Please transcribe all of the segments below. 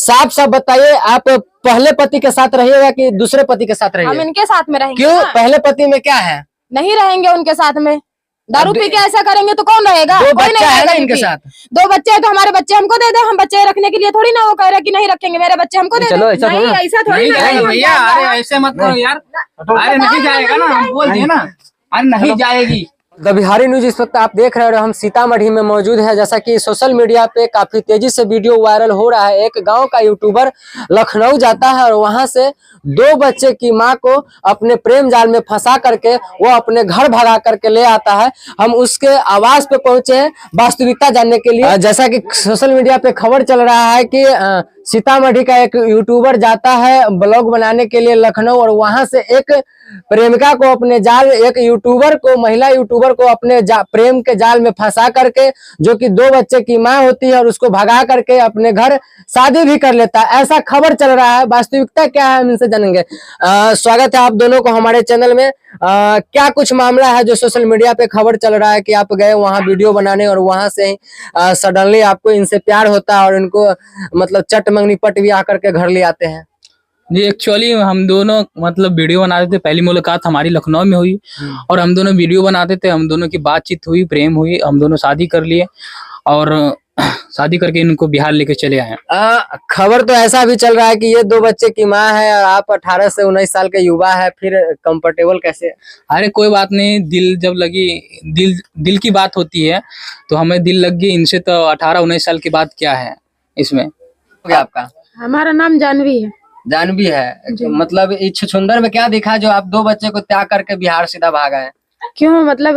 साफ साफ बताइए, आप पहले पति के साथ रहिएगा कि दूसरे पति के साथ रहिएगा? हम इनके साथ में रहेंगे। क्यों? पहले पति में क्या है? नहीं रहेंगे उनके साथ में। दारू पी के ऐसा करेंगे तो कौन रहेगा? दो कोई बच्चा नहीं है ना रहेगा इनके इनकी। साथ। 2 बच्चे हैं तो हमारे बच्चे हमको दे दे। हम बच्चे रखने के लिए थोड़ी ना वो कह रहे कि नहीं रखेंगे, मेरे बच्चे हमको दे चलो, दे। ऐसा नहीं, थोड़ा। ऐसा थोड़ी नहीं ना जाएगा है। भैया, अरे ऐसे मत करो यार। अरे नहीं जाएगा ना, हम बोल दिए ना, अरे नहीं जाएगी। द बिहारी न्यूज इस वक्त आप देख रहे हैं और हम सीतामढ़ी में मौजूद है। जैसा कि सोशल मीडिया पे काफी तेजी से वीडियो वायरल हो रहा है। एक गांव का यूट्यूबर लखनऊ जाता है और वहां से 2 बच्चे की मां को अपने प्रेम जाल में फंसा करके वो अपने घर भगा करके ले आता है। हम उसके आवाज पे पहुंचे हैं वास्तविकता जानने के लिए। जैसा कि सोशल मीडिया पे खबर चल रहा है कि सीतामढ़ी का एक यूट्यूबर जाता है ब्लॉग बनाने के लिए लखनऊ और वहां से एक प्रेमिका को अपने जाल, एक यूट्यूबर को, महिला यूट्यूबर को अपने प्रेम के जाल में फंसा करके, जो कि 2 बच्चे की मां होती है, और उसको भगा करके अपने घर शादी भी कर लेता है। ऐसा खबर चल रहा है, वास्तविकता क्या है हम इनसे जानेंगे। स्वागत है आप दोनों को हमारे चैनल में। क्या कुछ मामला है जो सोशल मीडिया पे खबर चल रहा है कि आप गए वहां वीडियो बनाने और वहां से ही सडनली आपको इनसे प्यार होता है और इनको मतलब चट मंगनी पट भी आकर के घर ले आते हैं? जी एक्चुअली हम दोनों मतलब वीडियो बनाते थे। पहली मुलाकात हमारी लखनऊ में हुई और हम दोनों वीडियो बनाते थे। हम दोनों की बातचीत हुई, प्रेम हुई, हम दोनों शादी कर लिए और शादी करके इनको बिहार लेके चले आए। खबर तो ऐसा भी चल रहा है कि ये 2 बच्चे की माँ है और आप 18 से 19 साल के युवा है, फिर कंफर्टेबल कैसे? अरे कोई बात नहीं, दिल जब लगी, दिल की बात होती है तो हमें दिल लग गई इनसे। तो 18-19 साल की बात क्या है इसमें। आपका हमारा नाम जानवी है। जानवी है। मतलब इस छुछुंदर में क्या दिखा जो आप 2 बच्चे को त्याग करके बिहार सीधा भाग आए? क्यों? मतलब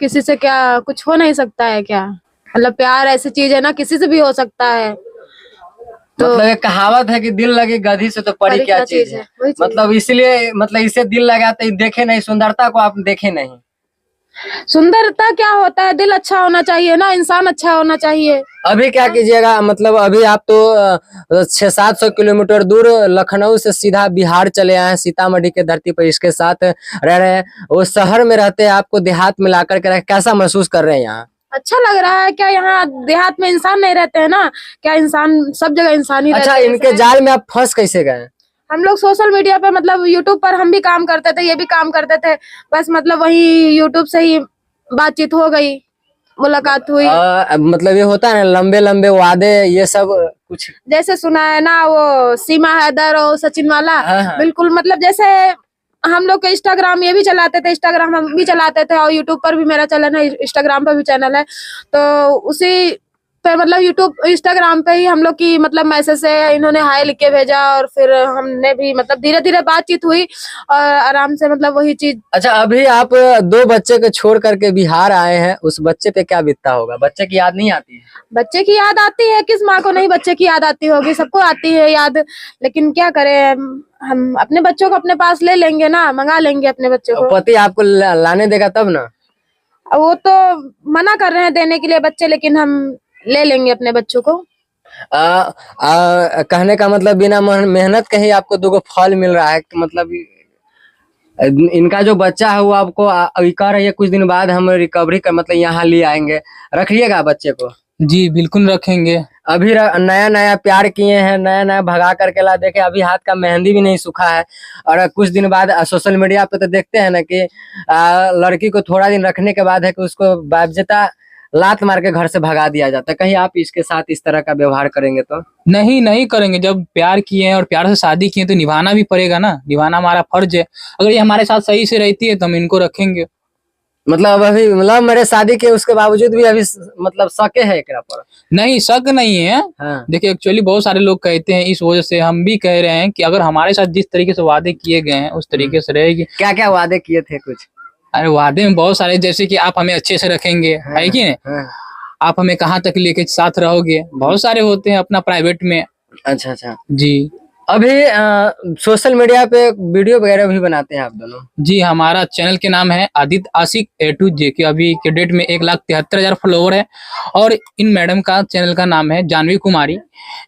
किसी से क्या कुछ हो नहीं सकता है क्या? मतलब प्यार ऐसी चीज है ना, किसी से भी हो सकता है। तो मतलब एक कहावत है कि दिल लगी गधी से तो परी क्या चीज है। मतलब इसलिए, मतलब इसे दिल लगा तो देखे नहीं, सुंदरता को आप देखे नहीं। सुंदरता क्या होता है? दिल अच्छा होना चाहिए ना, इंसान अच्छा होना चाहिए। अभी क्या कीजिएगा, मतलब अभी आप तो 600-700 किलोमीटर दूर लखनऊ से सीधा बिहार चले आए हैं, सीतामढ़ी के धरती पर इसके साथ रह रहे हैं। वो शहर में रहते हैं, आपको देहात में ला करके कैसा महसूस कर रहे हैं यहाँ? अच्छा लग रहा है। क्या यहाँ देहात में इंसान नहीं रहते हैं ना? क्या इंसान सब जगह इंसान ही अच्छा, रहते हैं। इनके जाल में आप फंस कैसे गए? हम लोग सोशल मीडिया पे मतलब यूट्यूब पर हम भी काम करते थे, ये भी काम करते थे। बस मतलब वही यूट्यूब से ही बातचीत हो गई, मुलाकात हुई। मतलब ये होता है ना लंबे लंबे वादे, ये सब कुछ जैसे सुना है ना वो सीमा हैदर और सचिन वाला। हाँ। बिल्कुल मतलब जैसे हम लोग के इंस्टाग्राम ये भी चलाते थे, इंस्टाग्राम हम भी चलाते थे और यूट्यूब पर भी मेरा चैनल है, इंस्टाग्राम पर भी चैनल है। तो उसी पे मतलब यूट्यूब इंस्टाग्राम पे ही हम लोग की मतलब मैसेज से इन्होंने हाय लिख के भेजा और फिर हमने भी मतलब धीरे धीरे बातचीत हुई और आराम से मतलब वही चीज। अच्छा, अभी आप 2 बच्चे को छोड़ करके बिहार आए हैं, उस बच्चे पे क्या बीतता होगा? बच्चे की याद नहीं आती है? बच्चे की याद आती है, किस माँ को नहीं बच्चे की याद आती होगी, सबको आती है याद। लेकिन क्या करें, हम अपने बच्चों को अपने पास ले लेंगे ना, मंगा लेंगे अपने बच्चों को। पति आपको लाने देगा तब ना? वो तो मना कर रहे हैं देने के लिए बच्चे, लेकिन हम ले लेंगे अपने बच्चों को। कहने का मतलब बिना मेहनत के ही आपको 2 फल मिल रहा है। मतलब इनका जो बच्चा है वो आपको कह रही है कुछ दिन बाद हम रिकवरी कर मतलब यहाँ ले आएंगे, रखिएगा बच्चे को? जी बिल्कुल रखेंगे। अभी नया नया प्यार किए हैं, नया नया भगा करके ला, देखे अभी हाथ का मेहंदी भी नहीं सूखा है। और कुछ दिन बाद सोशल मीडिया पे तो देखते हैं ना कि लड़की को थोड़ा दिन रखने के बाद है कि उसको बावजूदा लात मार के घर से भगा दिया जाता है। कहीं आप इसके साथ इस तरह का व्यवहार करेंगे तो? नहीं करेंगे। जब प्यार किए हैं और प्यार से शादी किए तो निभाना भी पड़ेगा ना, निभाना हमारा फर्ज है। अगर ये हमारे साथ सही से रहती है तो हम इनको रखेंगे। मतलब अभी मतलब मेरे शादी के उसके बावजूद भी अभी मतलब शके है एकरा पर? नहीं, शक नहीं है। हाँ। देखिए एक्चुअली बहुत सारे लोग कहते हैं, इस वजह से हम भी कह रहे हैं कि अगर हमारे साथ जिस तरीके से वादे किए गए हैं उस तरीके से रहेगी। क्या क्या वादे किए थे कुछ? अरे वादे में बहुत सारे, जैसे कि आप हमें अच्छे से रखेंगे, है कि नहीं? हाँ। आप हमें कहाँ तक लेके साथ रहोगे, बहुत सारे होते हैं अपना प्राइवेट में। अच्छा जी। अभी सोशल मीडिया पे वीडियो वगैरह भी बनाते हैं आप दोनों? जी, हमारा चैनल के नाम है आदित्य आशिक A to J के अभी के डेट में 1,73,000 फॉलोवर है। और इन मैडम का चैनल का नाम है जानवी कुमारी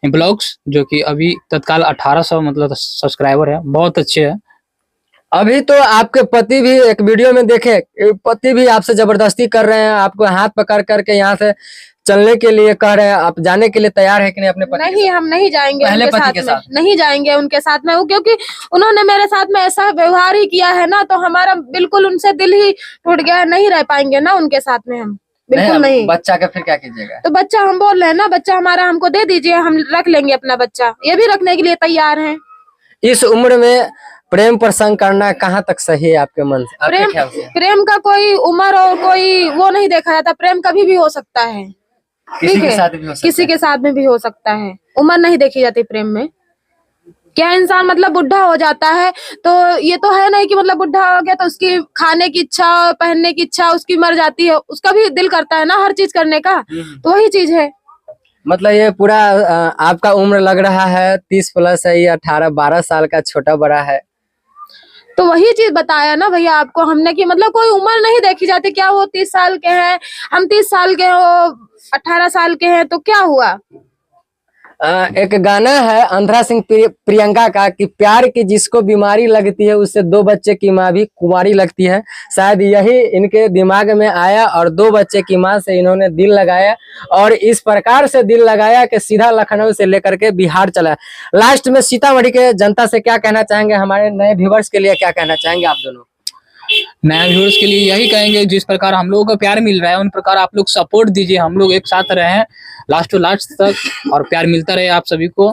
ब्लॉग्स, जो कि अभी तत्काल 1800 मतलब सब्सक्राइबर है, बहुत अच्छे है। अभी तो आपके पति भी एक वीडियो में देखे, पति भी आपसे जबरदस्ती कर रहे हैं, आपको हाथ पकड़ करके यहाँ से चलने के लिए कह रहे हैं, आप जाने के लिए तैयार है कि नहीं अपने पति के नहीं, हम नहीं जाएंगे पहले उनके पति साथ के में, साथ? नहीं जाएंगे उनके साथ में, वो क्योंकि उन्होंने मेरे साथ में ऐसा व्यवहार ही किया है ना, तो हमारा बिल्कुल उनसे दिल ही टूट गया है, नहीं रह पाएंगे ना उनके साथ में हम, बिल्कुल अब नहीं। बच्चा का फिर क्या कीजिएगा? तो बच्चा हम बोल रहे हैं ना, बच्चा हमारा हमको दे दीजिए, हम रख लेंगे अपना बच्चा, ये भी रखने के लिए तैयार हैं। इस उम्र में प्रेम प्रसंग करना कहाँ तक सही है आपके मन से, आपके ख्याल से? प्रेम का कोई उम्र और कोई वो नहीं देखा जाता, प्रेम कभी भी हो सकता है, किसी ठीक के है, साथ भी हो सकता किसी है। के साथ में भी हो सकता है, उम्र नहीं देखी जाती प्रेम में। क्या इंसान मतलब बुढ़ा हो जाता है तो ये तो है नहीं कि मतलब बुढ़ा हो गया तो उसकी खाने की इच्छा, पहनने की इच्छा उसकी मर जाती है, उसका भी दिल करता है ना हर चीज करने का, तो वही चीज है। मतलब ये पूरा आपका उम्र लग रहा है 30+ है, ये 18-12 साल का छोटा बड़ा है। तो वही चीज बताया ना भैया आपको हमने कि मतलब कोई उम्र नहीं देखी जाती, क्या वो 30 साल के हैं, हम 30 साल के हो, 18 साल के हैं, तो क्या हुआ। एक गाना है अंधरा सिंह प्रियंका का कि प्यार की जिसको बीमारी लगती है उससे 2 बच्चे की माँ भी कुंवारी लगती है। शायद यही इनके दिमाग में आया और 2 बच्चे की माँ से इन्होंने दिल लगाया और इस प्रकार से दिल लगाया कि सीधा लखनऊ से लेकर के बिहार चला। लास्ट में सीतामढ़ी के जनता से क्या कहना चाहेंगे, हमारे नए व्यूवर्स के लिए क्या कहना चाहेंगे आप दोनों? नए व्यूअर्स के लिए यही कहेंगे, जिस प्रकार हम लोगों को प्यार मिल रहा है उन प्रकार आप लोग सपोर्ट दीजिए, हम लोग एक साथ रहें लास्ट टू लास्ट तक और प्यार मिलता रहे आप सभी को।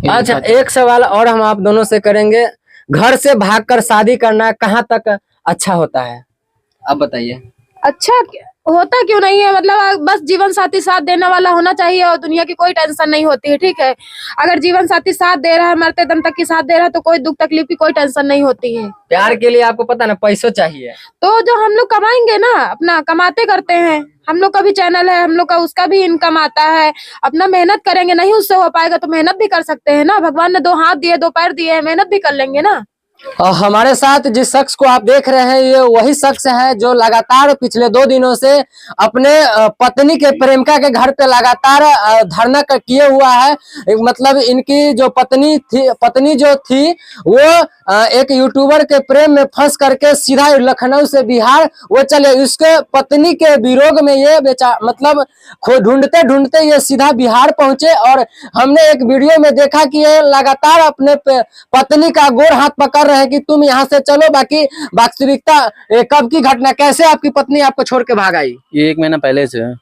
अच्छा, एक सवाल और हम आप दोनों से करेंगे, घर से भागकर शादी करना कहाँ तक अच्छा होता है, आप बताइए। अच्छा होता क्यों नहीं है, मतलब बस जीवन साथी साथ देने वाला होना चाहिए और दुनिया की कोई टेंशन नहीं होती है, ठीक है। अगर जीवन साथी साथ दे रहा है, मरते दम तक की साथ दे रहा है, तो कोई दुख तकलीफ की कोई टेंशन नहीं होती है। प्यार के लिए आपको पता ना पैसों चाहिए, तो जो हम लोग कमाएंगे ना, अपना कमाते करते हैं, हम लोग का भी चैनल है, हम लोग का उसका भी इनकम आता है, अपना मेहनत करेंगे, नहीं उससे हो पाएगा तो मेहनत भी कर सकते हैं ना, भगवान ने 2 हाथ दिए 2 पैर दिए, मेहनत भी कर लेंगे ना। और हमारे साथ जिस शख्स को आप देख रहे हैं ये वही शख्स है जो लगातार पिछले 2 दिनों से अपने पत्नी के प्रेमिका के घर पे लगातार धरना किए हुआ है। मतलब इनकी जो पत्नी जो थी वो एक यूट्यूबर के प्रेम में फंस करके सीधा लखनऊ से बिहार वो चले, उसके पत्नी के विरोध में ये मतलब ढूंढते ढूंढते ये सीधा बिहार पहुंचे और हमने एक वीडियो में देखा कि ये लगातार अपने पत्नी का गोर हाथ पकड़ रहे हैं कि तुम यहाँ से चलो, बाकी वास्तविकता कब की घटना, कैसे आपकी पत्नी आपको छोड़ के भाग आई? ये 1 महीना पहले से है,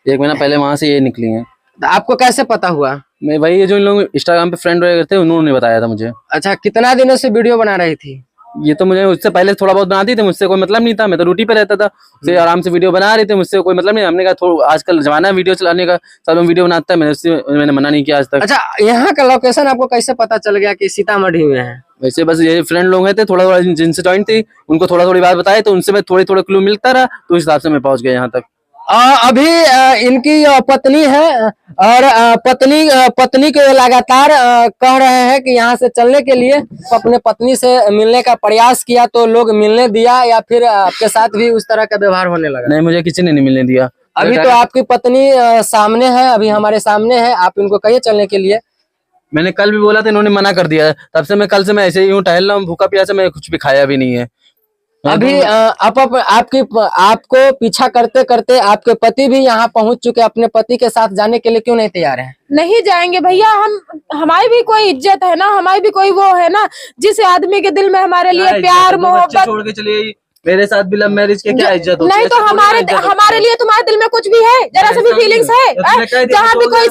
1 महीना पहले वहां से ये निकली हैं। आपको कैसे पता हुआ? मैं वही ये जो इन लोग इंस्टाग्राम पे फ्रेंड वगैरह थे उन्होंने बताया था मुझे। अच्छा, कितना दिनों से वीडियो बना रही थी? ये तो मुझे उससे पहले थोड़ा बहुत बनाती थी, मुझसे कोई मतलब नहीं था, मैं तो ड्यूटी पे रहता था, उसे आराम से वीडियो बना रही थी, मुझसे कोई मतलब नहीं। हमने कहा आजकल जमाना है वीडियो चलाने का, सब लोग वीडियो बनाता है, मैंने मना नहीं किया आज तक। अच्छा, यहाँ का लोकेशन आपको कैसे पता चल गया कि सीतामढ़ी में है? वैसे बस ये फ्रेंड लोग हैं थे, थोड़ा थोड़ा जिनसे जॉइंट थी उनको थोड़ा थोड़ी बात बताए, तो उनसे मैं थोड़ी थोड़ा क्लू मिलता रहा, तो इस हिसाब से मैं पहुंच गया यहाँ तक। अभी इनकी पत्नी है और पत्नी को लगातार कह रहे हैं कि यहाँ से चलने के लिए, अपने पत्नी से मिलने का प्रयास किया तो लोग मिलने दिया या फिर आपके साथ भी उस तरह का व्यवहार होने लगा? नहीं, मुझे किसी ने नहीं मिलने दिया। अभी तो आपकी पत्नी सामने है, अभी हमारे सामने है, आप इनको कहिए चलने के लिए। मैंने कल भी बोला था, इन्होंने मना कर दिया, तब से कल से मैं ऐसे ही हूँ, टहल रहा हूँ, भूखा प्यासा, मैं कुछ भी खाया भी नहीं है। अभी आपको पीछा करते करते आपके पति भी यहाँ पहुंच चुके, अपने पति के साथ जाने के लिए क्यों नहीं तैयार हैं? नहीं जाएंगे भैया, हमारी भी कोई इज्जत है ना, हमारी भी कोई वो है ना, जिस आदमी के दिल में हमारे लिए प्यार मोहब्बत। छोड़ के चलिए, मेरे साथ भी लव मैरिज के क्या इज्जत होती है? नहीं तो हमारे लिए तुम्हारे दिल में कुछ भी है, जरा सा भी फीलिंग्स है? जहाँ भी कोई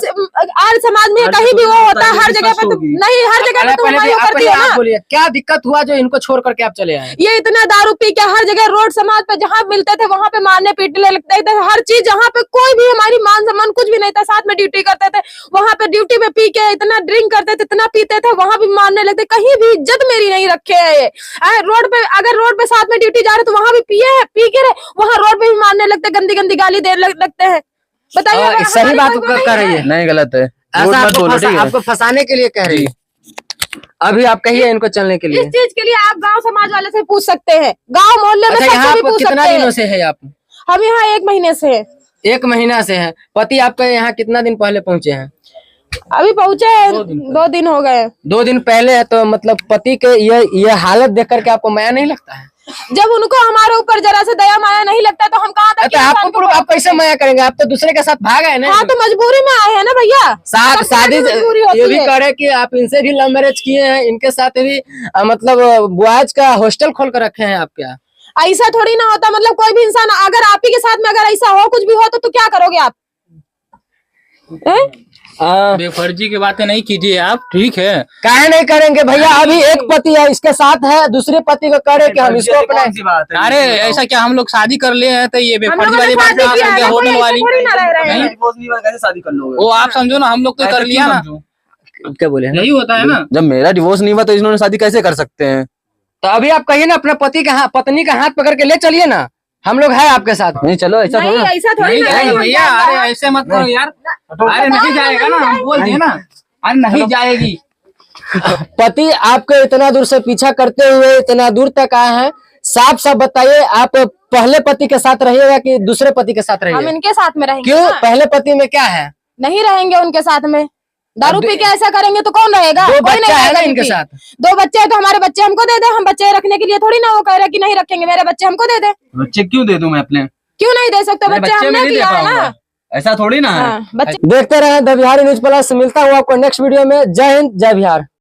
आज समाज में कहीं भी वो होता है, हर जगह पे नहीं, हर जगह पे तुम्हारी करती है ना। बोलिए क्या दिक्कत हुआ जो इनको छोड़ करके आप चले आए? ये इतना दारू पी के हर जगह रोड समाज पे जहाँ मिलते थे वहाँ पे मारने पीटने लगते थे, हर चीज, जहाँ पे कोई भी हमारी मान सम्मान कुछ भी नहीं था, साथ में ड्यूटी करते थे, वहाँ पे ड्यूटी में पी के इतना ड्रिंक करते थे, इतना पीते थे, वहाँ भी मारने लगते, कहीं भी इज्जत मेरी नहीं रखे है। रोड पे अगर रोड पे साथ में ड्यूटी जा रहे तो वहाँ भी पिए पी के रहे, वहाँ रोड पे भी मारने लगते, गंदी गंदी गाली देने लगते हैं। बताइए सही बात कर रही है? नहीं, गलत है, आपको फंसाने के लिए कह रही है। अभी आप कहिए इनको चलने के लिए। इस चीज के लिए आप गांव समाज वाले से पूछ सकते हैं, गांव मोहल्ले में सबसे भी पूछ सकते हैं। कितना दिनों से है आप? हम यहाँ 1 महीने से है। 1 महीना से है। पति आपका यहाँ कितना दिन पहले पहुंचे हैं? अभी पहुंचे हैं, 2 दिन हो गए। 2 दिन पहले है, तो मतलब पति के ये हालत देख करके आपको माया नहीं लगता है? जब उनको हमारे ऊपर जरा से दया माया नहीं लगता तो हम कहाँ तक आप कैसे माया करेंगे? आप तो दूसरे के साथ भाग गए ना। हाँ तो मजबूरी में आए हैं ना भैया। शादी मजबूरी होती ये भी है। कह रहे हैं कि आप इनसे भी लव मैरिज किए हैं, इनके साथ भी मतलब बॉयज का हॉस्टल खोल कर रखे हैं आप क्या? ऐसा थोड़ी ना होता, मतलब कोई भी इंसान अगर आप ही के साथ में अगर ऐसा हो कुछ भी हो तो क्या करोगे आप? बेफर्जी की बातें नहीं कीजिए आप, ठीक है? काहे नहीं करेंगे भैया? अभी एक पति है, इसके साथ है, दूसरे पति को करे कि हम इसको अपना। अरे ऐसा क्या हम लोग शादी कर लिए हैं तो ये हम बेफर्जी लोगों वाली ने बात शादी कहाँ किया से आ है गया? ना, कोई होटल ऐसे वाली थोड़ी ना रह रहे हैं। कैसे शादी कर लोगे? वो आप समझो ना, हम लोग तो कर लिया ना, क्या बोले? यही होता है ना। जब मेरा डिवोर्स नहीं हुआ तो इन्होंने शादी कैसे कर सकते हैं? तो अभी आप कहिए ना, अपने पति का पत्नी का हाथ पकड़ के ले चलिए ना, हम लोग है आपके साथ। नहीं चलो, ऐसा नहीं थोड़ा ना। ऐसा थोड़ी नहीं ना जाएगी है भैया, अरे ऐसे मत करो यार। अरे नहीं जाएगा ना, हम बोल दिए ना, अरे नहीं जाएगी। पति आपके इतना दूर से पीछा करते हुए इतना दूर तक आए हैं, साफ साफ बताइए, आप पहले पति के साथ रहिएगा कि दूसरे पति के साथ हम रहिएगा? इनके साथ में रहेंगे क्यों? ना। पहले पति में क्या है? नहीं रहेंगे उनके साथ में, दारू पी के ऐसा करेंगे तो कौन रहेगा? 2 कोई बच्चा नहीं है ना रहेगा इनके पी। साथ। 2 बच्चे हैं तो हमारे बच्चे हमको दे दे, हम बच्चे रखने के लिए थोड़ी ना वो कह रहे कि नहीं रखेंगे, मेरे बच्चे हमको दे दे। बच्चे क्यों दे दूं मैं अपने? क्यों नहीं दे सकते? मेरे बच्चे बच्चे में हमने नहीं दे किया है ना। पाऊंगा, ऐसा थोड़ी ना है। हाँ, बच्चे देखते रहे द बिहारी न्यूज प्लस। मिलता हूँ आपको नेक्स्ट वीडियो में। जय हिंद, जय बिहार।